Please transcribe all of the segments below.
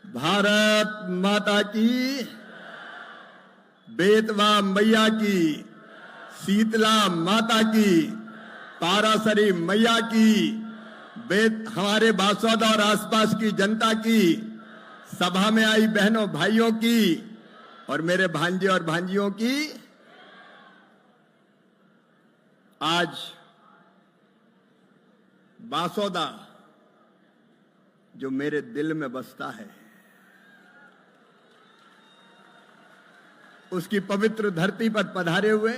भारत माता की, बेतवा मैया की, शीतला माता की, पारासरी मैया की, हमारे बासौदा और आसपास की जनता की, सभा में आई बहनों भाइयों की और मेरे भांजे और भांजियों की। आज बासौदा जो मेरे दिल में बसता है, उसकी पवित्र धरती पर पधारे हुए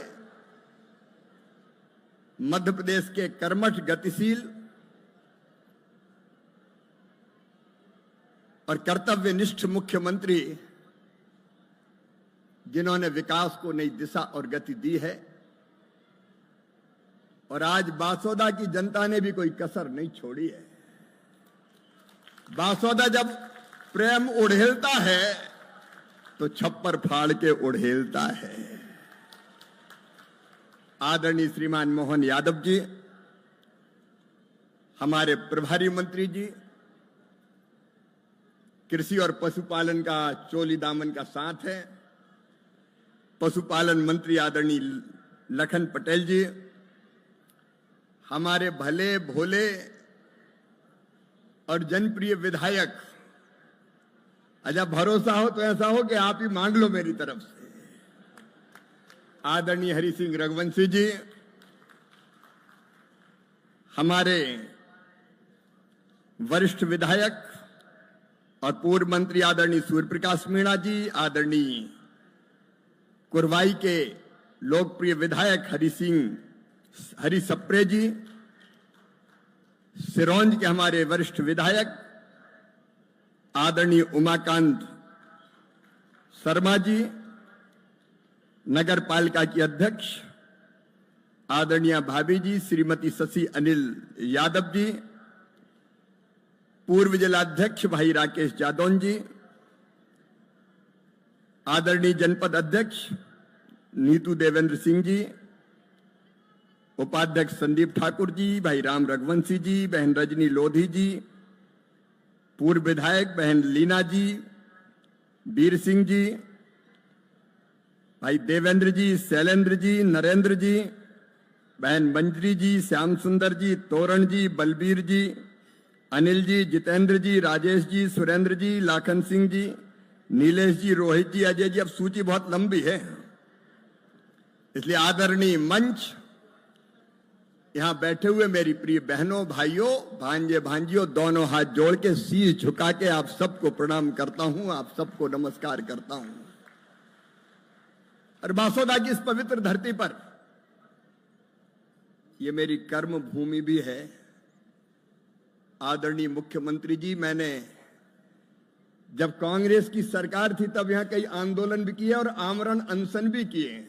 मध्य प्रदेश के कर्मठ, गतिशील और कर्तव्यनिष्ठ मुख्यमंत्री, जिन्होंने विकास को नई दिशा और गति दी है, और आज बासौदा की जनता ने भी कोई कसर नहीं छोड़ी है। बासौदा जब प्रेम उड़ेलता है तो छप्पर फाड़ के उड़ेलता है। आदरणीय श्रीमान मोहन यादव जी, हमारे प्रभारी मंत्री जी, कृषि और पशुपालन का चोली दामन का साथ है, पशुपालन मंत्री आदरणीय लखन पटेल जी, हमारे भले भोले और जनप्रिय विधायक, अच्छा भरोसा हो तो ऐसा हो कि आप ही मांग लो मेरी तरफ से, आदरणीय हरि सिंह रघुवंशी जी, हमारे वरिष्ठ विधायक और पूर्व मंत्री आदरणीय सूर्य प्रकाश मीणा जी, आदरणीय कुरवाई के लोकप्रिय विधायक हरि सप्रे जी, सिरोंज के हमारे वरिष्ठ विधायक आदरणीय उमाकांत शर्मा जी, नगर पालिका की अध्यक्ष आदरणीय भाभी जी श्रीमती शशि अनिल यादव जी, पूर्व जिलाध्यक्ष भाई राकेश जादौन जी, आदरणीय जनपद अध्यक्ष नीतू देवेंद्र सिंह जी, उपाध्यक्ष संदीप ठाकुर जी, भाई राम रघुवंशी जी, बहन रजनी लोधी जी, पूर्व विधायक बहन लीना जी, वीर सिंह जी, भाई देवेंद्र जी, शैलेंद्र जी, नरेंद्र जी, बहन मंजरी जी, श्याम सुंदर जी, तोरण जी, बलबीर जी, अनिल जी, जितेंद्र जी, राजेश जी, सुरेंद्र जी, लाखन सिंह जी, नीलेश जी, रोहित जी, अजय जी। अब सूची बहुत लंबी है, इसलिए आदरणीय मंच, यहां बैठे हुए मेरी प्रिय बहनों, भाइयों, भांजे भांजियों, दोनों हाथ जोड़ के शीश झुका के आप सबको प्रणाम करता हूं, आप सबको नमस्कार करता हूं। और बासौदा की इस पवित्र धरती पर यह मेरी कर्म भूमि भी है। आदरणीय मुख्यमंत्री जी, मैंने जब कांग्रेस की सरकार थी तब यहां कई आंदोलन भी किए और आमरण अनशन भी किए।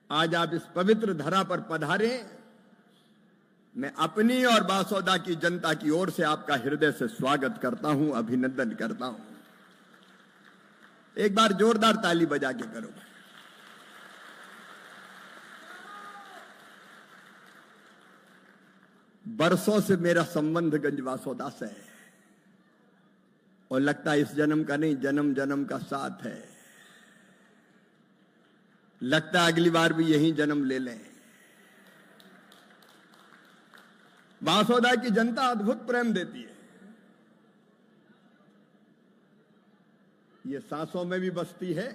आज आप इस पवित्र धरा पर पधारे, मैं अपनी और बासौदा की जनता की ओर से आपका हृदय से स्वागत करता हूं, अभिनंदन करता हूं। एक बार जोरदार ताली बजा के करो। बरसों से मेरा संबंध गंज बासौदा से है और लगता है इस जन्म का नहीं, जन्म जन्म का साथ है। लगता है अगली बार भी यही जन्म ले लें। बासौदा की जनता अद्भुत प्रेम देती है, ये सांसों में भी बसती है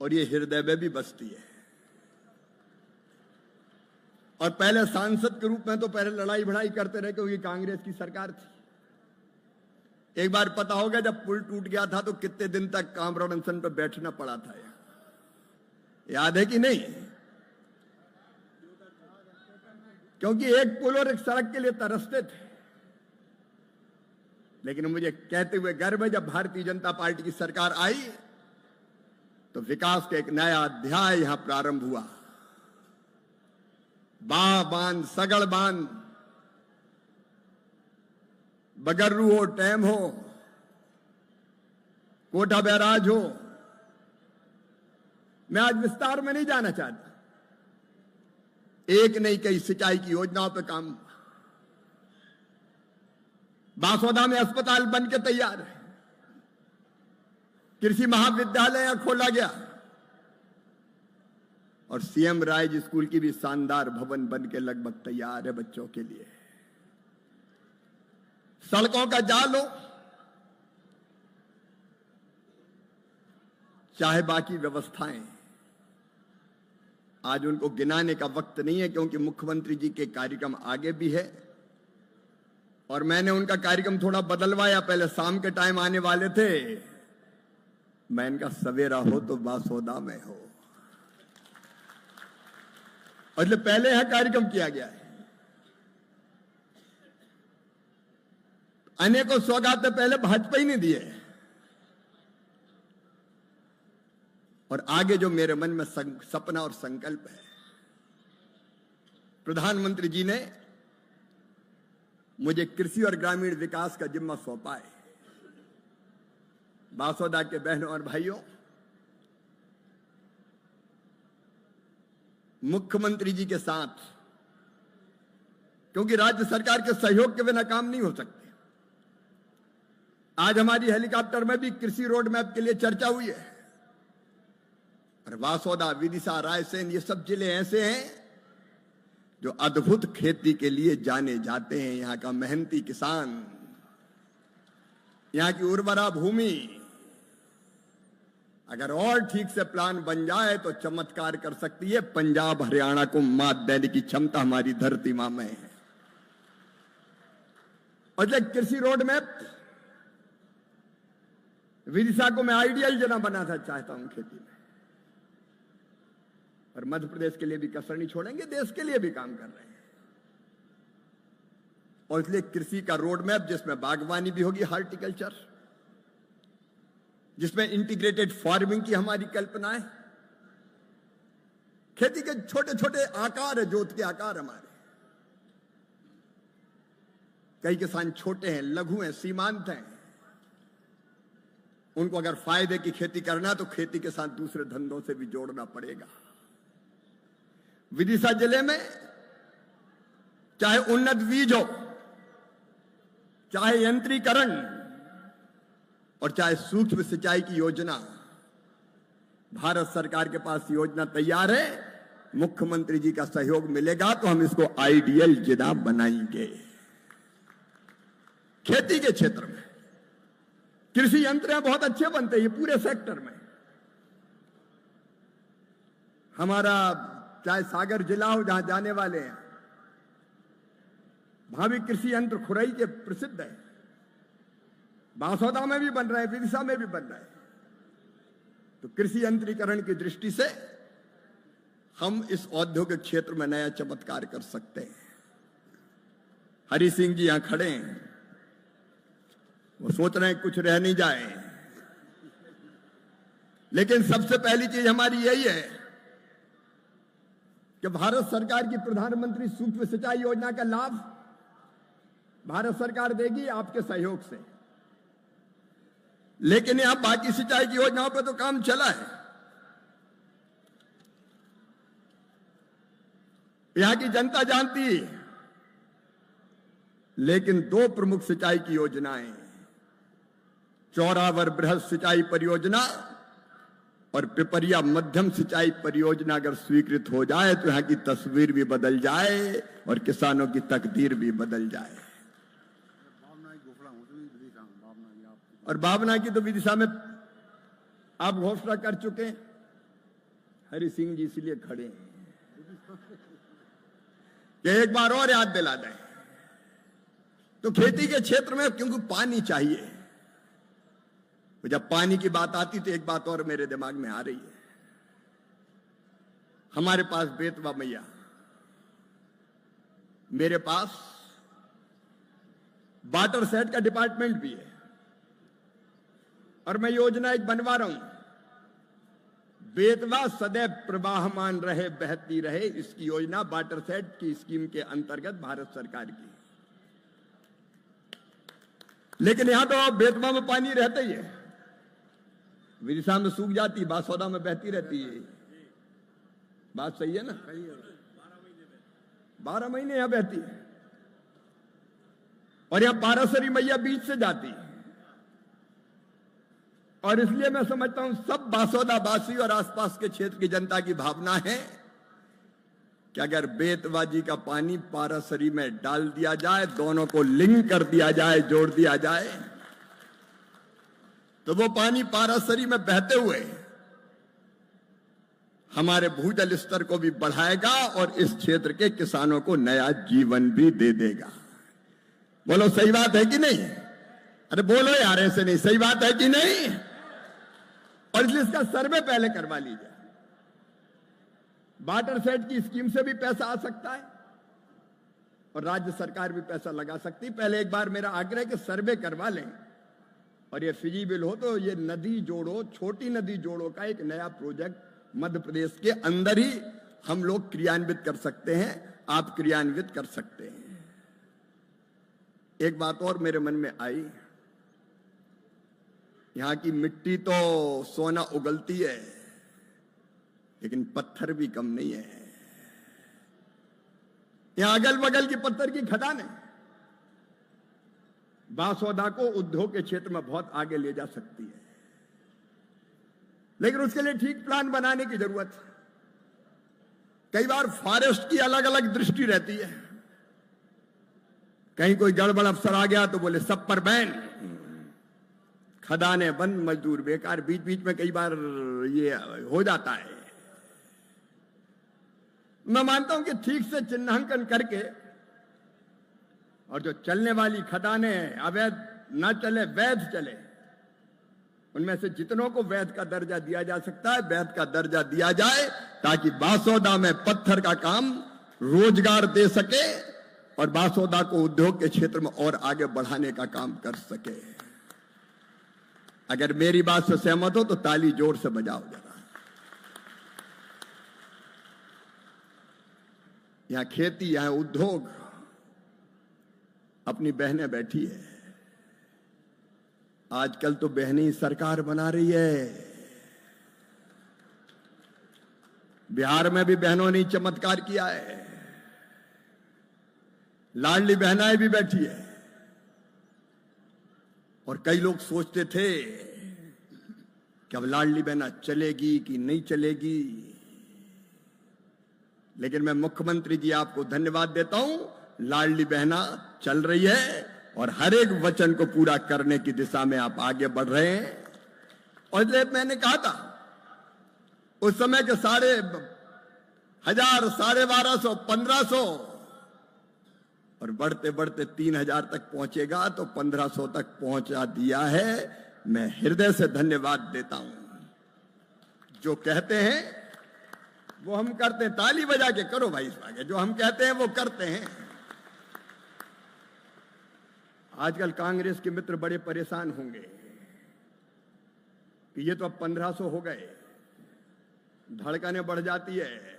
और ये हृदय में भी बसती है। और पहले सांसद के रूप में तो पहले लड़ाई भड़ाई करते रहे क्योंकि कांग्रेस की सरकार थी। एक बार पता होगा जब पुल टूट गया था तो कितने दिन तक आमरण अनशन पर बैठना पड़ा था, याद है कि नहीं? क्योंकि एक पुल और एक सड़क के लिए तरसते थे। लेकिन मुझे कहते हुए गर्व है, जब भारतीय जनता पार्टी की सरकार आई तो विकास का एक नया अध्याय यहां प्रारंभ हुआ। बांध, सगड़ बांध, बगर्रू हो, टैम हो, कोटा बैराज हो, मैं आज विस्तार में नहीं जाना चाहता। एक नहीं कई सिंचाई की योजनाओं पर काम, बासोदा में अस्पताल बन के तैयार है, कृषि महाविद्यालय यहां खोला गया और सीएम राइज स्कूल की भी शानदार भवन बन के लगभग तैयार है बच्चों के लिए। सड़कों का जाल हो चाहे बाकी व्यवस्थाएं, आज उनको गिनाने का वक्त नहीं है क्योंकि मुख्यमंत्री जी के कार्यक्रम आगे भी है और मैंने उनका कार्यक्रम थोड़ा बदलवाया। पहले शाम के टाइम आने वाले थे, मैं इनका सवेरा हो तो बासोदा में हो, और इसलिए पहले यहां कार्यक्रम किया गया है। अनेकों सौगातें पहले भाजपा ही ने दिए और आगे जो मेरे मन में सपना और संकल्प है, प्रधानमंत्री जी ने मुझे कृषि और ग्रामीण विकास का जिम्मा सौंपा है। बासोदा के बहनों और भाइयों, मुख्यमंत्री जी के साथ, क्योंकि राज्य सरकार के सहयोग के बिना काम नहीं हो सकते, आज हमारी हेलीकॉप्टर में भी कृषि रोड मैप के लिए चर्चा हुई है। और बासोदा, विदिशा, रायसेन, ये सब जिले ऐसे हैं जो अद्भुत खेती के लिए जाने जाते हैं। यहां का मेहनती किसान, यहां की उर्वरा भूमि अगर और ठीक से प्लान बन जाए तो चमत्कार कर सकती है। पंजाब, हरियाणा को मात देने की क्षमता हमारी धरती मां में है। और जब कृषि रोड मैप विदिशा को मैं आइडियल जना बनाना चाहता हूं खेती में, और मध्य प्रदेश के लिए भी कसर नहीं छोड़ेंगे, देश के लिए भी काम कर रहे हैं। और इसलिए कृषि का रोड मैप जिसमें बागवानी भी होगी, हॉर्टिकल्चर, जिसमें इंटीग्रेटेड फार्मिंग की हमारी कल्पना है। खेती के छोटे छोटे आकार है, जोत के आकार हमारे। कई किसान छोटे हैं, लघु हैं, सीमांत हैं, उनको अगर फायदे की खेती करना तो खेती के साथ दूसरे धंधों से भी जोड़ना पड़ेगा। विदिशा जिले में चाहे उन्नत बीज हो, चाहे यंत्रीकरण और चाहे सूक्ष्म सिंचाई की योजना, भारत सरकार के पास योजना तैयार है। मुख्यमंत्री जी का सहयोग मिलेगा तो हम इसको आइडियल जिला बनाएंगे। खेती के क्षेत्र में कृषि यंत्र बहुत अच्छे बनते हैं, ये पूरे सेक्टर में। हमारा चाहे सागर जिला हो जहां जाने वाले हैं, वहां भी कृषि यंत्र खुरई के प्रसिद्ध है। बासोदा में भी बन रहे हैं, विदिशा में भी बन रहे हैं। तो कृषि यंत्रीकरण की दृष्टि से हम इस औद्योगिक क्षेत्र में नया चमत्कार कर सकते हैं। हरि सिंह जी यहां खड़े हैं, वो सोच रहे हैं कुछ रह नहीं जाए, लेकिन सबसे पहली चीज हमारी यही है कि भारत सरकार की प्रधानमंत्री सूक्ष्म सिंचाई योजना का लाभ भारत सरकार देगी आपके सहयोग से। लेकिन यहां बाकी सिंचाई की योजनाओं पर तो काम चला है। यहां की जनता जानती है, लेकिन दो प्रमुख सिंचाई की योजनाएं, चौरावर बृहद सिंचाई परियोजना और पिपरिया मध्यम सिंचाई परियोजना अगर स्वीकृत हो जाए तो यहां की तस्वीर भी बदल जाए और किसानों की तकदीर भी बदल जाए। और भावना की तो विदिशा में आप घोषणा कर चुके हैं, हरि सिंह जी इसलिए खड़े हैं कि एक बार और याद दिला दें। तो खेती के क्षेत्र में क्योंकि पानी चाहिए, तो जब पानी की बात आती तो एक बात और मेरे दिमाग में आ रही है। हमारे पास बेतवा मैया, मेरे पास वाटर सेट का डिपार्टमेंट भी है और मैं योजना एक बनवा रहा हूं, बेतवा सदैव प्रवाहमान रहे, बहती रहे, इसकी योजना वाटर सेट की स्कीम के अंतर्गत भारत सरकार की। लेकिन यहां तो बेतवा में पानी रहता ही है, विदिशा में सूख जाती, बासोदा में बहती रहती है। बात सही है ना? 12 महीने यहां बहती है। और यहां पारासरी मैया बीच से जाती है। और इसलिए मैं समझता हूं सब बासोदाबासी और आसपास के क्षेत्र की जनता की भावना है कि अगर बेतवाजी का पानी पारासरी में डाल दिया जाए, दोनों को लिंक कर दिया जाए, जोड़ दिया जाए, तो वो पानी पारासरी में बहते हुए हमारे भूजल स्तर को भी बढ़ाएगा और इस क्षेत्र के किसानों को नया जीवन भी दे देगा। बोलो सही बात है कि नहीं? अरे बोलो यार, ऐसे नहीं, सही बात है कि नहीं? और इसलिए इसका सर्वे पहले करवा लीजिए। वाटर सेट की स्कीम से भी पैसा आ सकता है और राज्य सरकार भी पैसा लगा सकती है। पहले एक बार मेरा आग्रह है कि सर्वे करवा लें और ये फिजिबल हो तो ये नदी जोड़ो, छोटी नदी जोड़ो का एक नया प्रोजेक्ट मध्य प्रदेश के अंदर ही हम लोग क्रियान्वित कर सकते हैं, आप क्रियान्वित कर सकते हैं। एक बात और मेरे मन में आई, यहां की मिट्टी तो सोना उगलती है लेकिन पत्थर भी कम नहीं है। यहां अगल बगल की पत्थर की खदान है, बांसौदा को उद्योग के क्षेत्र में बहुत आगे ले जा सकती है, लेकिन उसके लिए ठीक प्लान बनाने की जरूरत है। कई बार फॉरेस्ट की अलग अलग दृष्टि रहती है, कहीं कोई गड़बड़ अफसर आ गया तो बोले सब पर बैन, खदानें बंद, मजदूर बेकार। बीच बीच में कई बार ये हो जाता है। मैं मानता हूं कि ठीक से चिन्हांकन करके और जो चलने वाली खदानें अवैध ना चले, वैध चले, उनमें से जितनों को वैध का दर्जा दिया जा सकता है वैध का दर्जा दिया जाए, ताकि बासौदा में पत्थर का काम रोजगार दे सके और बासौदा को उद्योग के क्षेत्र में और आगे बढ़ाने का काम कर सके। अगर मेरी बात से सहमत हो तो ताली जोर से बजाओ जरा। यहां खेती, यहां उद्योग, अपनी बहनें बैठी है। आजकल तो बहनें ही सरकार बना रही है। बिहार में भी बहनों ने चमत्कार किया है, लाडली बहनाएं भी बैठी है। और कई लोग सोचते थे कि अब लाडली बहना चलेगी कि नहीं चलेगी, लेकिन मैं मुख्यमंत्री जी आपको धन्यवाद देता हूं, लाडली बहना चल रही है और हर एक वचन को पूरा करने की दिशा में आप आगे बढ़ रहे हैं। और इसलिए मैंने कहा था उस समय के 1,500, 1,250, 1,500 और बढ़ते बढ़ते 3,000 तक पहुंचेगा, तो 1,500 तक पहुंचा दिया है। मैं हृदय से धन्यवाद देता हूं। जो कहते हैं वो हम करते हैं। ताली बजा के करो भाई, इस आगे जो हम कहते हैं वो करते हैं। आजकल कांग्रेस के मित्र बड़े परेशान होंगे कि ये तो अब 1,500 हो गए, धड़कनें बढ़ जाती है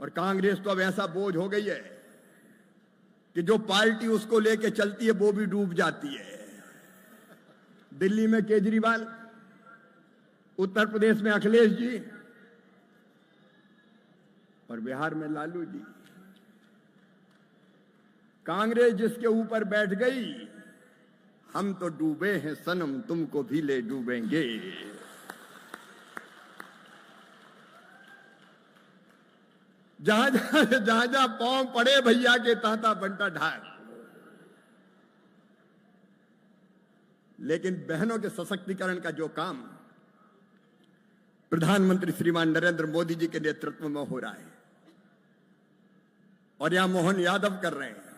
और कांग्रेस तो अब ऐसा बोझ हो गई है कि जो पार्टी उसको लेके चलती है वो भी डूब जाती है। दिल्ली में केजरीवाल, उत्तर प्रदेश में अखिलेश जी और बिहार में लालू जी। कांग्रेस जिसके ऊपर बैठ गई, हम तो डूबे हैं सनम, तुमको भी ले डूबेंगे। जहां जहां पांव पड़े भैया के तांता बंटा ढाल। लेकिन बहनों के सशक्तिकरण का जो काम प्रधानमंत्री श्रीमान नरेंद्र मोदी जी के नेतृत्व में हो रहा है और यहां मोहन यादव कर रहे हैं,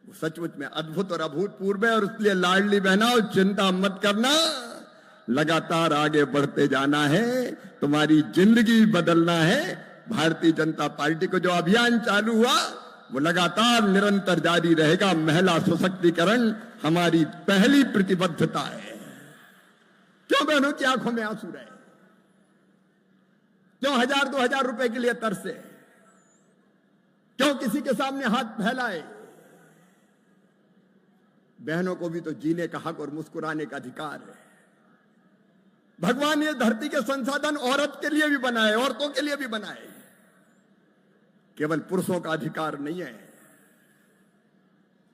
वो सचमुच में अद्भुत और अभूतपूर्व है। और इसलिए लाडली बहनाओं, चिंता मत करना, लगातार आगे बढ़ते जाना है, तुम्हारी जिंदगी बदलना है। भारतीय जनता पार्टी को जो अभियान चालू हुआ वो लगातार निरंतर जारी रहेगा। महिला सशक्तिकरण हमारी पहली प्रतिबद्धता है। क्यों बहनों की आंखों में आंसू रहे? क्यों 1,000-2,000 रुपए के लिए तरसे? क्यों किसी के सामने हाथ फैलाए? बहनों को भी तो जीने का हक और मुस्कुराने का अधिकार है। भगवान ये धरती के संसाधन औरत के लिए भी बनाए, औरतों के लिए भी बनाए, केवल पुरुषों का अधिकार नहीं है।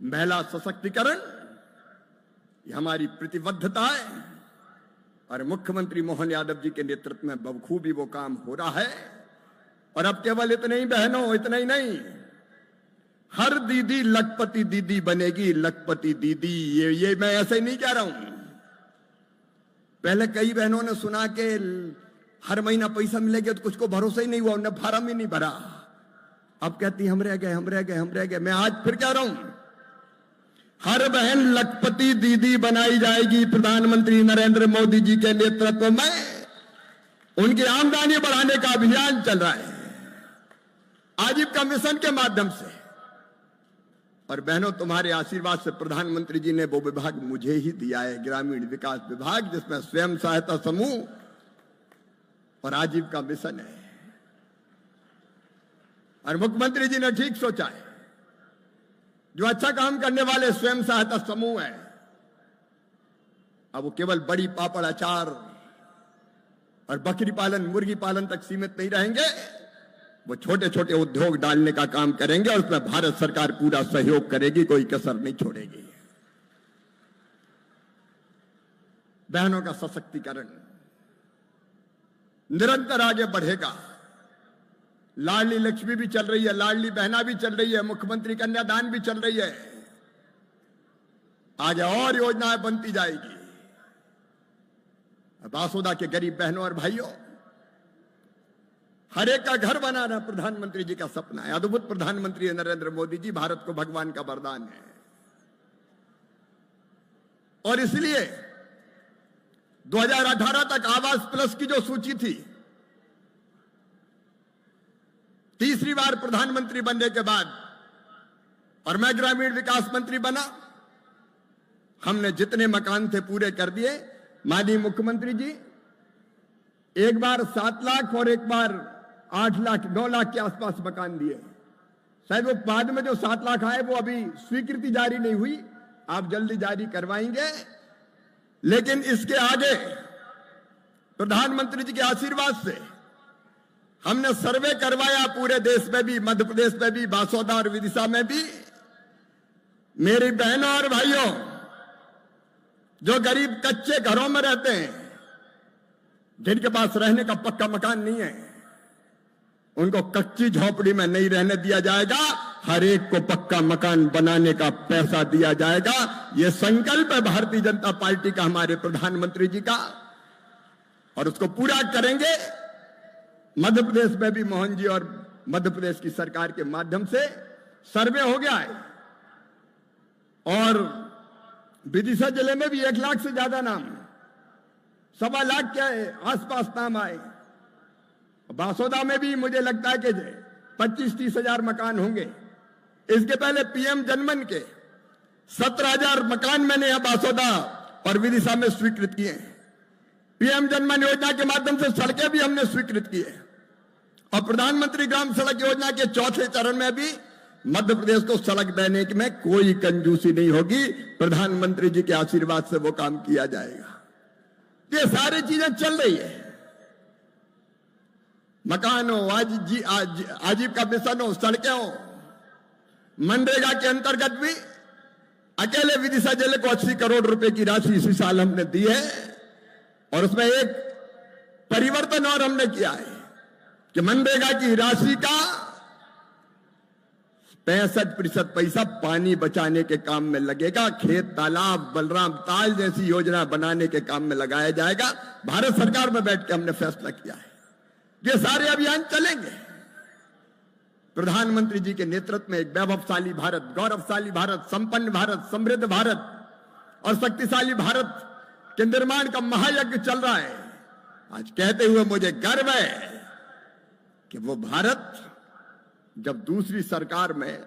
महिला सशक्तिकरण, ये हमारी प्रतिबद्धता है और मुख्यमंत्री मोहन यादव जी के नेतृत्व में बखूबी वो काम हो रहा है। और अब केवल इतना ही बहनों, इतना ही नहीं, हर दीदी लखपति दीदी बनेगी, लखपति दीदी। ये मैं ऐसे ही नहीं कह रहा हूं। पहले कई बहनों ने सुना कि हर महीना पैसा मिलेगा, तो कुछ को भरोसा ही नहीं हुआ, उन्होंने फार्म ही नहीं भरा। अब कहती हम रह गए, हम रह गए, हम रह गए। मैं आज फिर कह रहा हूं, हर बहन लखपति दीदी बनाई जाएगी प्रधानमंत्री नरेंद्र मोदी जी के नेतृत्व में। उनकी आमदनी बढ़ाने का अभियान चल रहा है आजीविका मिशन के माध्यम से। और बहनों, तुम्हारे आशीर्वाद से प्रधानमंत्री जी ने वो विभाग मुझे ही दिया है, ग्रामीण विकास विभाग, जिसमें स्वयं सहायता समूह और आजीविका मिशन है। और मुख्यमंत्री जी ने ठीक सोचा है, जो अच्छा काम करने वाले स्वयं सहायता समूह है, अब वो केवल बड़ी पापड़ अचार और बकरी पालन मुर्गी पालन तक सीमित नहीं रहेंगे। वो छोटे छोटे उद्योग डालने का काम करेंगे और उसमें भारत सरकार पूरा सहयोग करेगी, कोई कसर नहीं छोड़ेगी। बहनों का सशक्तिकरण निरंतर आगे बढ़ेगा। लाडली लक्ष्मी भी चल रही है, लाडली बहना भी चल रही है, मुख्यमंत्री कन्यादान भी चल रही है। आगे और योजनाएं बनती जाएगी। बासोदा के गरीब बहनों और भाइयों, हर एक का घर बनाना प्रधानमंत्री जी का सपना है। अद्भुत प्रधानमंत्री नरेंद्र मोदी जी, भारत को भगवान का वरदान है। और इसलिए 2018 तक आवास प्लस की जो सूची थी, तीसरी बार प्रधानमंत्री बनने के बाद और मैं ग्रामीण विकास मंत्री बना, हमने जितने मकान थे पूरे कर दिए। माननीय मुख्यमंत्री जी एक बार 7 लाख और एक बार 8 लाख 9 लाख के आसपास मकान दिए। शायद वो बाद में जो 7 लाख आए वो अभी स्वीकृति जारी नहीं हुई, आप जल्दी जारी करवाएंगे। लेकिन इसके आगे प्रधानमंत्री जी के आशीर्वाद से हमने सर्वे करवाया पूरे देश में भी, मध्य प्रदेश में भी, बासोदा और विदिशा में भी। मेरी बहनों और भाइयों, जो गरीब कच्चे घरों में रहते हैं, जिनके पास रहने का पक्का मकान नहीं है, उनको कच्ची झोपड़ी में नहीं रहने दिया जाएगा। हर एक को पक्का मकान बनाने का पैसा दिया जाएगा। यह संकल्प है भारतीय जनता पार्टी का, हमारे प्रधानमंत्री जी का, और उसको पूरा करेंगे। मध्य प्रदेश में भी मोहन जी और मध्य प्रदेश की सरकार के माध्यम से सर्वे हो गया है और विदिशा जिले में भी 1 लाख से ज्यादा नाम, 1.25 लाख के आसपास नाम आए। बासोदा में भी मुझे लगता है कि 25-30 हजार मकान होंगे। इसके पहले पीएम जनमन के 17,000 मकान मैंने यहां बासोदा और विदिशा में स्वीकृत किए। पीएम जनमन योजना के माध्यम से सड़कें भी हमने स्वीकृत की है और प्रधानमंत्री ग्राम सड़क योजना के 4थे चरण में भी मध्य प्रदेश को सड़क देने में कोई कंजूसी नहीं होगी। प्रधानमंत्री जी के आशीर्वाद से वो काम किया जाएगा। ये सारी चीजें चल रही है। मकान हो, आजीविका मिशन हो, सड़कें हो, मनरेगा के अंतर्गत भी अकेले विदिशा जिले को 80 करोड़ रुपए की राशि इसी साल हमने दी है। और उसमें एक परिवर्तन और हमने किया है कि मनरेगा की राशि का 65% पैसा पानी बचाने के काम में लगेगा। खेत, तालाब, बलराम ताल जैसी योजना बनाने के काम में लगाया जाएगा। भारत सरकार में बैठ के हमने फैसला किया है। ये सारे अभियान चलेंगे। प्रधानमंत्री जी के नेतृत्व में एक वैभवशाली भारत, गौरवशाली भारत, संपन्न भारत, समृद्ध भारत और शक्तिशाली भारत के निर्माण का महायज्ञ चल रहा है। आज कहते हुए मुझे गर्व है कि वो भारत जब दूसरी सरकार में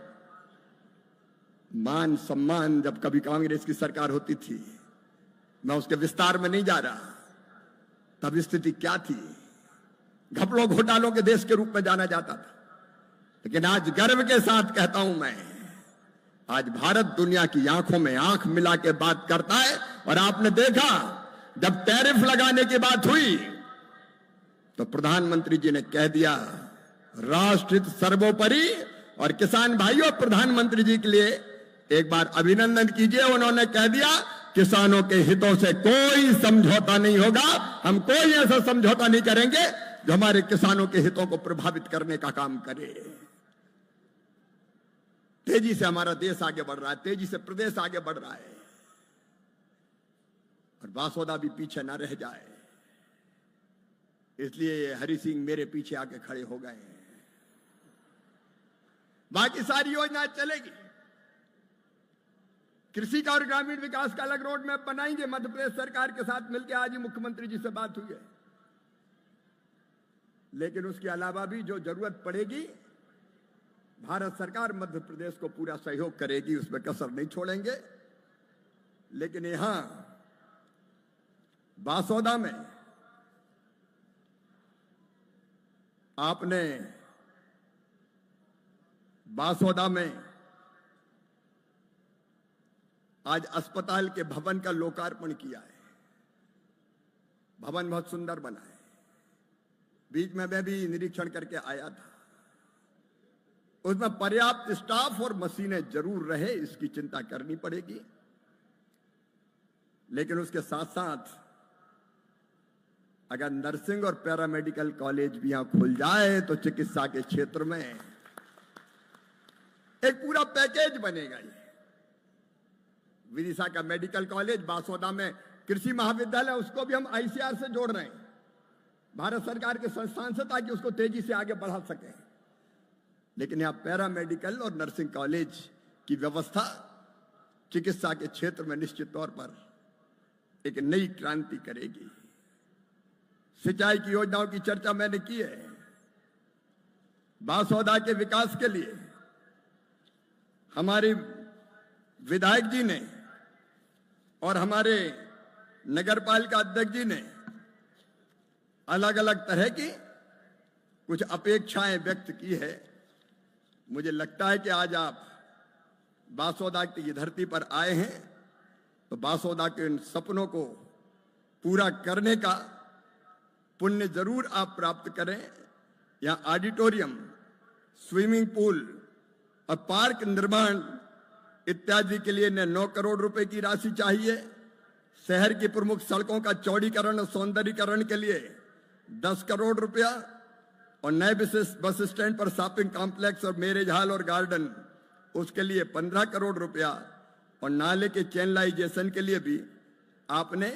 मान सम्मान, जब कभी कांग्रेस की सरकार होती थी, मैं उसके विस्तार में नहीं जा रहा, तब स्थिति क्या थी, घपलों घोटालों के देश के रूप में जाना जाता था। लेकिन आज गर्व के साथ कहता हूं मैं, आज भारत दुनिया की आंखों में आंख मिला के बात करता है। और आपने देखा जब टैरिफ लगाने की बात हुई तो प्रधानमंत्री जी ने कह दिया राष्ट्रहित सर्वोपरि, और किसान भाइयों प्रधानमंत्री जी के लिए एक बार अभिनंदन कीजिए। उन्होंने कह दिया किसानों के हितों से कोई समझौता नहीं होगा, हम कोई ऐसा समझौता नहीं करेंगे जो हमारे किसानों के हितों को प्रभावित करने का काम करे। तेजी से हमारा देश आगे बढ़ रहा है, तेजी से प्रदेश आगे बढ़ रहा है, और बासोदा भी पीछे ना रह जाए, इसलिए हरि सिंह मेरे पीछे आके खड़े हो गए। बाकी सारी योजना चलेगी। कृषि का और ग्रामीण विकास का अलग रोड मैप बनाएंगे मध्य प्रदेश सरकार के साथ मिलकर। आज ही मुख्यमंत्री जी से बात हुई है। लेकिन उसके अलावा भी जो जरूरत पड़ेगी, भारत सरकार मध्य प्रदेश को पूरा सहयोग करेगी, उसमें कसर नहीं छोड़ेंगे। लेकिन यहां बासोदा में आपने आज अस्पताल के भवन का लोकार्पण किया है। भवन बहुत सुंदर बना है। बीच में मैं भी निरीक्षण करके आया था। उसमें पर्याप्त स्टाफ और मशीनें जरूर रहे, इसकी चिंता करनी पड़ेगी। लेकिन उसके साथ साथ अगर नर्सिंग और पैरामेडिकल कॉलेज भी यहां खुल जाए तो चिकित्सा के क्षेत्र में एक पूरा पैकेज बनेगा। ये विदिशा का मेडिकल कॉलेज, बासोदा में कृषि महाविद्यालय, उसको भी हम आईसीआर से जोड़ रहे हैं, भारत सरकार के संस्थान से, ताकि उसको तेजी से आगे बढ़ा सकें। लेकिन यहां पैरामेडिकल और नर्सिंग कॉलेज की व्यवस्था चिकित्सा के क्षेत्र में निश्चित तौर पर एक नई क्रांति करेगी। सिंचाई की योजनाओं की चर्चा मैंने की है। बासोदा के विकास के लिए हमारे विधायक जी ने और हमारे नगरपालिका अध्यक्ष जी ने अलग अलग तरह की कुछ अपेक्षाएं व्यक्त की है। मुझे लगता है कि आज आप बासोदा की धरती पर आए हैं तो बासोदा के इन सपनों को पूरा करने का पुण्य जरूर आप प्राप्त करें। यहाँ ऑडिटोरियम, स्विमिंग पूल और पार्क निर्माण इत्यादि के लिए 9 करोड़ रुपए की राशि चाहिए। शहर की प्रमुख सड़कों का चौड़ीकरण और सौंदर्यीकरण के लिए 10 करोड़ रुपया, और नए बस स्टैंड पर शॉपिंग कॉम्प्लेक्स और मैरिज हॉल और गार्डन, उसके लिए 15 करोड़ रुपया, और नाले के चैनलाइजेशन के लिए भी आपने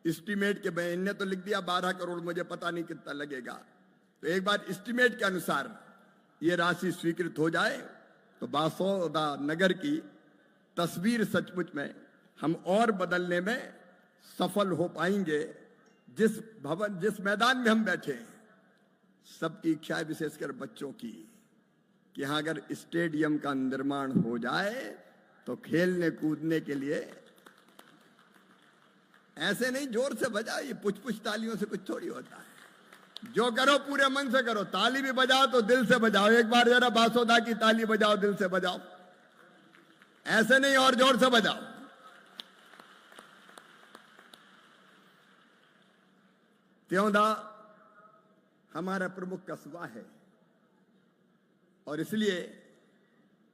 एस्टीमेट के, मैंने तो लिख दिया 12 करोड़, मुझे पता नहीं कितना लगेगा। तो एक बार एस्टीमेट के अनुसार ये राशि स्वीकृत हो जाए तो बासोदा नगर की तस्वीर सचमुच में हम और बदलने में सफल हो पाएंगे। जिस मैदान में हम बैठे हैं, सबकी इच्छा है, विशेषकर बच्चों की, कि यहां अगर स्टेडियम का निर्माण हो जाए तो खेलने कूदने के लिए, ऐसे नहीं जोर से बजा, ये पुछ तालियों से कुछ थोड़ी होता है। जो करो पूरे मन से करो। ताली भी बजाओ तो दिल से बजाओ। एक बार जरा बासोदा की ताली बजाओ, दिल से बजाओ, ऐसे नहीं और जोर से बजाओ। त्योंदा हमारा प्रमुख कस्बा है और इसलिए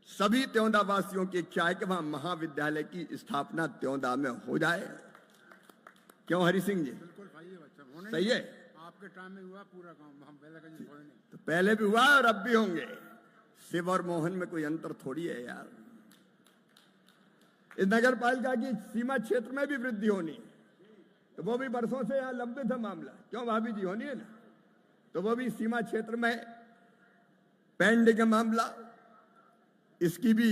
सभी त्योंदा वासियों की इच्छा है कि वहां महाविद्यालय की स्थापना त्योंदा में हो जाए। क्यों हरि सिंह जी? बिल्कुल सही है। आपके टाइम में हुआ पूरा काम, हम पहले कहीं थोड़े नहीं। तो पहले भी हुआ और अब भी होंगे। शिव और मोहन में कोई अंतर थोड़ी है यार। इस नगर पालिका की सीमा क्षेत्र में भी वृद्धि होनी है, तो वो भी बरसों से यहाँ लंबित है मामला। क्यों भाभी जी? होनी है ना। तो वो भी सीमा क्षेत्र में पेंडिंग मामला, इसकी भी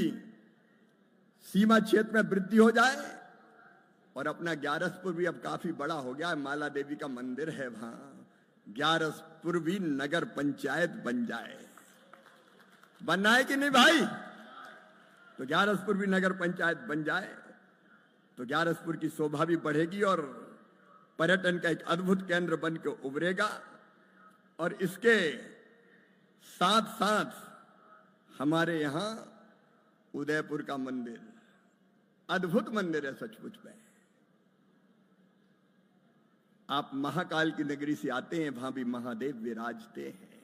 सीमा क्षेत्र में वृद्धि हो जाए। और अपना ग्यारसपुर भी अब काफी बड़ा हो गया है, माला देवी का मंदिर है वहां। ग्यारसपुर भी नगर पंचायत बन जाए। बनना है कि नहीं भाई? तो ग्यारसपुर भी नगर पंचायत बन जाए तो ग्यारसपुर की शोभा भी बढ़ेगी और पर्यटन का एक अद्भुत केंद्र बन के उभरेगा। और इसके साथ साथ हमारे यहां उदयपुर का मंदिर, अद्भुत मंदिर है सचमुच में। आप महाकाल की नगरी से आते हैं, वहां भी महादेव विराजते हैं।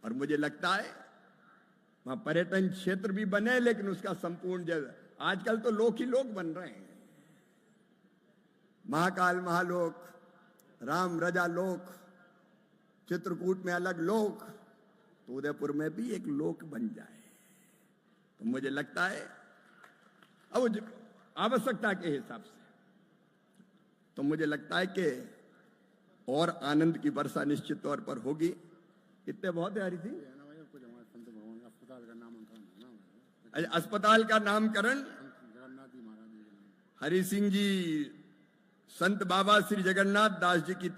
और मुझे लगता है वहां पर्यटन क्षेत्र भी बने, लेकिन उसका संपूर्ण आजकल तो लोक ही लोक बन रहे हैं। महाकाल महालोक, राम रजा लोक, चित्रकूट में अलग लोक, तो उदयपुर में भी एक लोक बन जाए। तो मुझे लगता है अब आवश्यकता के हिसाब से, तो मुझे लगता है कि और आनंद की वर्षा निश्चित तौर पर होगी। कितने बहुत है हरी थी अस्पताल का नामकरण, अस्पताल का नामकरण जगन्नाथ जी महाराज जी। हरि सिंह जी संत बाबा श्री जगन्नाथ दास जी की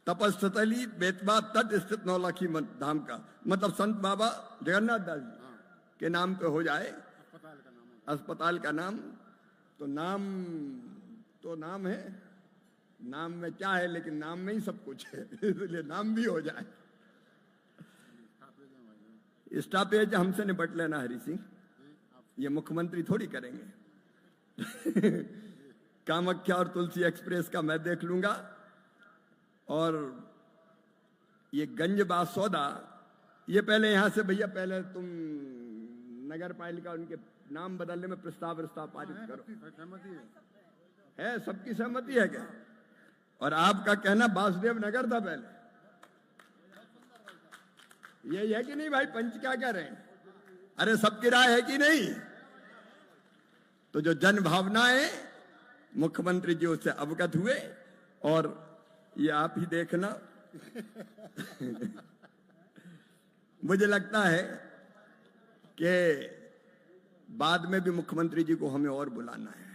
तपस्थली बेतवा तट स्थित नौलखी धाम का, मतलब संत बाबा जगन्नाथ दास जी के नाम पे हो जाए अस्पताल का नाम। तो नाम है, नाम में क्या है, लेकिन नाम में ही सब कुछ है, इसलिए नाम भी हो जाए। स्टॉपेज हमसे निपट लेना हरि सिंह, ये मुख्यमंत्री थोड़ी करेंगे। कामाख्या और तुलसी एक्सप्रेस का मैं देख लूंगा। और ये गंज बासौदा, ये पहले यहां से भैया, पहले तुम नगर पालिका उनके नाम बदलने में प्रस्ताव पारित करो। सहमति है, सबकी सहमति है क्या? और आपका कहना वासुदेव नगर था पहले, ये है कि नहीं भाई? पंच क्या कह रहे हैं? अरे सबकी राय है कि नहीं? तो जो जन भावनाएं मुख्यमंत्री जी उससे अवगत हुए, और ये आप ही देखना। मुझे लगता है कि बाद में भी मुख्यमंत्री जी को हमें और बुलाना है।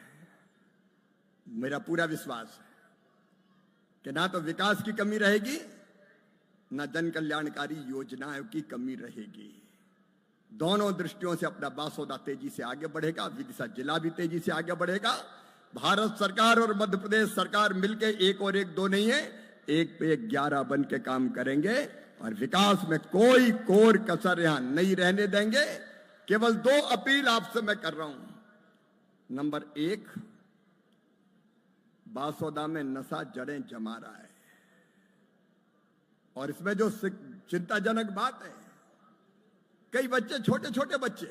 मेरा पूरा विश्वास है कि ना तो विकास की कमी रहेगी, ना जन कल्याणकारी योजनाओं की कमी रहेगी। दोनों दृष्टियों से अपना बासौदा तेजी से आगे बढ़ेगा, विदिशा जिला भी तेजी से आगे बढ़ेगा। भारत सरकार और मध्य प्रदेश सरकार मिलकर एक और एक दो नहीं है, एक पे 11 बन के काम करेंगे, और विकास में कोई कोर कसर यहां नहीं रहने देंगे। केवल 2 अपील आपसे मैं कर रहा हूं। नंबर 1, बासौदा में नशा जड़ें जमा रहा है, और इसमें जो चिंताजनक बात है, कई बच्चे, छोटे छोटे बच्चे,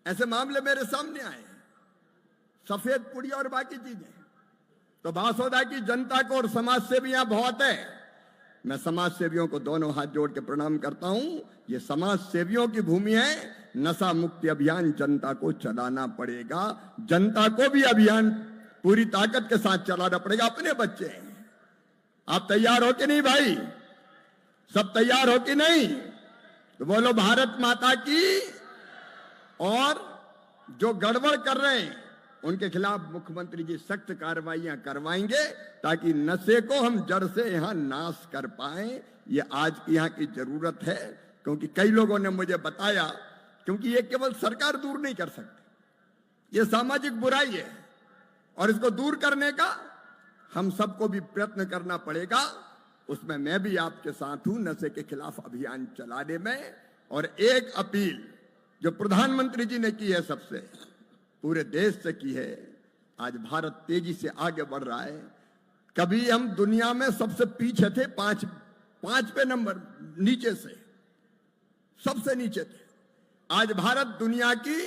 ऐसे मामले मेरे सामने आए, सफेद पुड़ी और बाकी चीजें। तो बासौदा की जनता को और समाज सेवियां बहुत है, मैं समाज सेवियों को दोनों हाथ जोड़ के प्रणाम करता हूं। ये समाज सेवियों की भूमि है। नशा मुक्ति अभियान जनता को चलाना पड़ेगा, जनता को भी अभियान पूरी ताकत के साथ चलाना पड़ेगा। अपने बच्चे हैं, आप तैयार हो कि नहीं भाई? सब तैयार हो कि नहीं? तो बोलो भारत माता की। और जो गड़बड़ कर रहे हैं उनके खिलाफ मुख्यमंत्री जी सख्त कार्रवाइयां करवाएंगे, ताकि नशे को हम जड़ से यहां नाश कर पाए। ये आज की यहां की जरूरत है, क्योंकि कई लोगों ने मुझे बताया, क्योंकि ये केवल सरकार दूर नहीं कर सकती, ये सामाजिक बुराई है, और इसको दूर करने का हम सबको भी प्रयत्न करना पड़ेगा। उसमें मैं भी आपके साथ हूं, नशे के खिलाफ अभियान चलाने में। और एक अपील जो प्रधानमंत्री जी ने की है, सबसे पूरे देश से की है, आज भारत तेजी से आगे बढ़ रहा है। कभी हम दुनिया में सबसे पीछे थे, 5 पे नंबर नीचे से, सबसे नीचे थे। आज भारत दुनिया की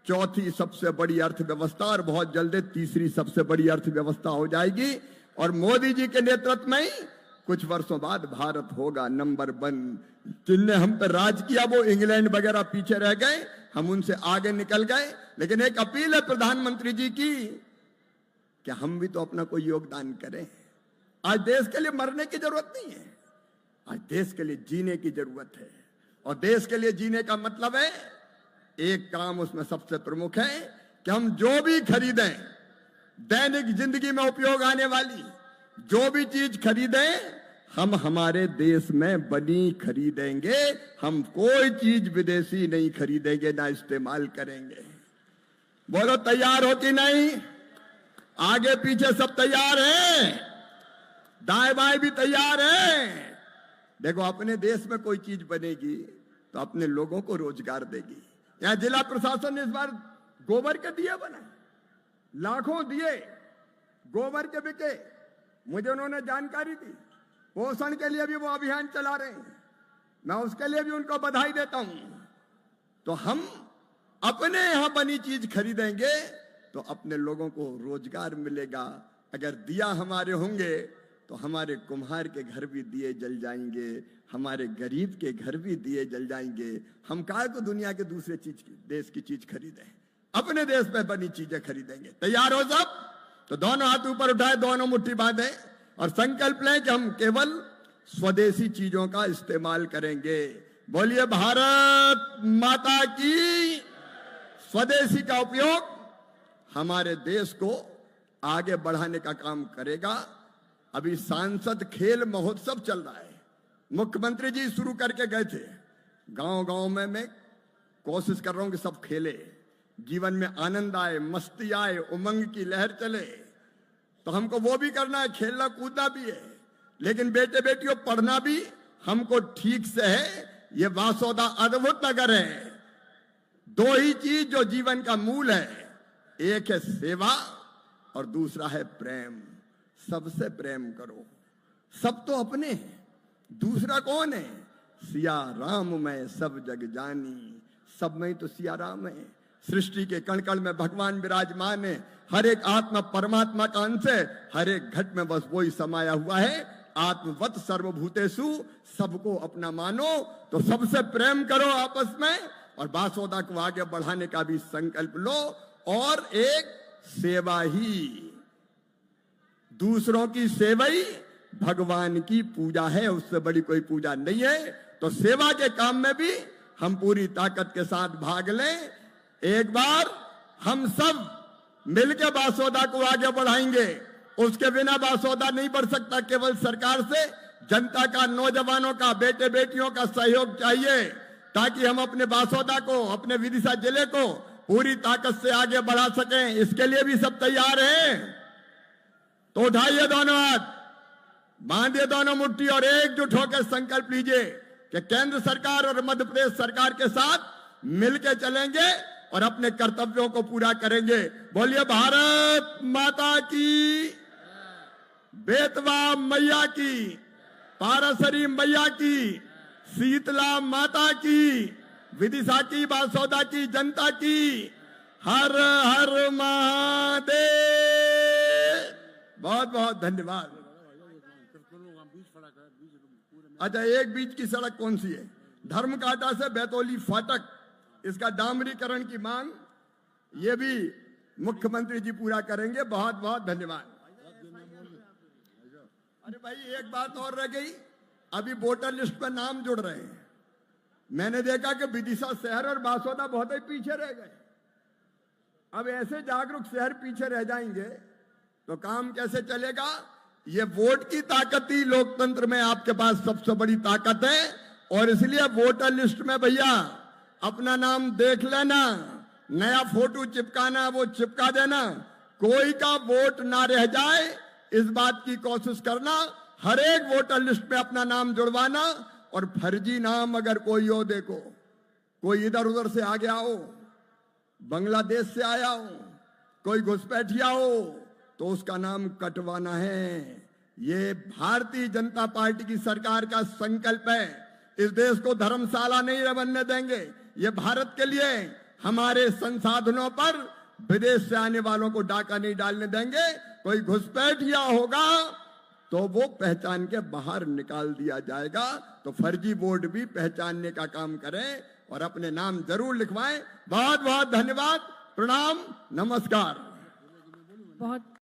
4थी सबसे बड़ी अर्थव्यवस्था, और बहुत जल्द 3री सबसे बड़ी अर्थव्यवस्था हो जाएगी। और मोदी जी के नेतृत्व में ही कुछ वर्षों बाद भारत होगा नंबर 1। जिनने हम पर राज किया वो इंग्लैंड वगैरह पीछे रह गए, हम उनसे आगे निकल गए। लेकिन एक अपील है प्रधानमंत्री जी की कि हम भी तो अपना कोई योगदान करें। आज देश के लिए मरने की जरूरत नहीं है, आज देश के लिए जीने की जरूरत है। और देश के लिए जीने का मतलब है, एक काम उसमें सबसे प्रमुख है कि हम जो भी खरीदें, दैनिक जिंदगी में उपयोग आने वाली जो भी चीज खरीदें, हम हमारे देश में बनी खरीदेंगे। हम कोई चीज विदेशी नहीं खरीदेंगे, ना इस्तेमाल करेंगे। बोलो तैयार हो कि नहीं? आगे पीछे सब तैयार हैं, दाएं बाएं भी तैयार हैं। देखो, अपने देश में कोई चीज बनेगी तो अपने लोगों को रोजगार देगी। यहां जिला प्रशासन ने इस बार गोबर के दिए बनाए, लाखों दिए गोबर के बिके, मुझे उन्होंने जानकारी दी। पोषण के लिए भी वो अभियान चला रहे हैं। मैं उसके लिए भी उनको बधाई देता हूं। तो हम अपने यहां बनी चीज खरीदेंगे तो अपने लोगों को रोजगार मिलेगा। अगर दिया हमारे होंगे तो हमारे कुम्हार के घर भी दिए जल जाएंगे, हमारे गरीब के घर भी दिए जल जाएंगे। हम काहे को दुनिया के दूसरे चीज की, देश की चीज खरीदें, अपने देश में बनी चीजें खरीदेंगे। तैयार हो सब? तो दोनों हाथ ऊपर उठाए, दोनों मुट्ठी बांधे और संकल्प लें कि हम केवल स्वदेशी चीजों का इस्तेमाल करेंगे। बोलिए भारत माता की। स्वदेशी का उपयोग हमारे देश को आगे बढ़ाने का काम करेगा। अभी सांसद खेल महोत्सव चल रहा है, मुख्यमंत्री जी शुरू करके गए थे। गांव गांव में मैं कोशिश कर रहा हूं कि सब खेले, जीवन में आनंद आए, मस्ती आए, उमंग की लहर चले। तो हमको वो भी करना है, खेलना कूदना भी है, लेकिन बेटे बेटियों पढ़ना भी हमको ठीक से है। ये वासोदा अद्भुत नगर है। दो ही चीज जो जीवन का मूल है, एक है सेवा और दूसरा है प्रेम। सबसे प्रेम करो। सब तो अपने हैं, दूसरा कौन है? सिया राम में सब जग जानी। सब में ही तो सिया राम है। सृष्टि के कण कण में भगवान विराजमान है। हर एक आत्मा परमात्मा का अंश है। हर एक घट में बस वही समाया हुआ है। आत्मवत सर्वभूतेषु, सबको अपना मानो। तो सबसे प्रेम करो आपस में और वासोदा को आगे बढ़ाने का भी संकल्प लो। और एक सेवा ही, दूसरों की सेवा ही भगवान की पूजा है, उससे बड़ी कोई पूजा नहीं है। तो सेवा के काम में भी हम पूरी ताकत के साथ भाग लें। एक बार हम सब मिलकर वासोदा को आगे बढ़ाएंगे। उसके बिना वासोदा नहीं बढ़ सकता। केवल सरकार से, जनता का, नौजवानों का, बेटे बेटियों का सहयोग चाहिए ताकि हम अपने वासोदा को, अपने विदिशा जिले को पूरी ताकत से आगे बढ़ा सकें। इसके लिए भी सब तैयार हैं। तो उठाइए दोनों हाथ, बांधिए दोनों मुट्ठी और एकजुट होकर संकल्प लीजिए कि केंद्र सरकार और मध्य प्रदेश सरकार के साथ मिलकर चलेंगे और अपने कर्तव्यों को पूरा करेंगे। बोलिए भारत माता की, बेतवा मैया की, पारासरी मैया की, शीतला माता की, विदिशा की, वासोदा की जनता की हर हर महादेव। बहुत बहुत धन्यवाद। अच्छा, एक बीच की सड़क कौन सी है? धर्मकांटा से बैतौली फाटक, इसका डामरीकरण की मांग ये भी मुख्यमंत्री जी पूरा करेंगे। बहुत बहुत धन्यवाद। अरे भाई, एक बात और रह गई, अभी वोटर लिस्ट पर नाम जुड़ रहे हैं। मैंने देखा कि विदिशा शहर और वासोदा बहुत ही पीछे रह गए। अब ऐसे जागरूक शहर पीछे रह जाएंगे तो काम कैसे चलेगा? ये वोट की ताकत ही लोकतंत्र में आपके पास सबसे बड़ी ताकत है। और इसलिए वोटर लिस्ट में भैया अपना नाम देख लेना, नया फोटो चिपकाना वो चिपका देना, कोई का वोट ना रह जाए इस बात की कोशिश करना। हर एक वोटर लिस्ट में अपना नाम जुड़वाना। और फर्जी नाम अगर कोई हो, देखो कोई इधर उधर से आ गया हो, बांग्लादेश से आया हो, कोई घुसपैठिया हो, तो उसका नाम कटवाना है। ये भारतीय जनता पार्टी की सरकार का संकल्प है। इस देश को धर्मशाला नहीं बनने देंगे। ये भारत के लिए हमारे संसाधनों पर विदेश से आने वालों को डाका नहीं डालने देंगे। कोई घुसपैठिया होगा तो वो पहचान के बाहर निकाल दिया जाएगा। तो फर्जी वोट भी पहचानने का काम करें और अपने नाम जरूर लिखवाएं। बहुत बहुत धन्यवाद, प्रणाम, नमस्कार। बहुत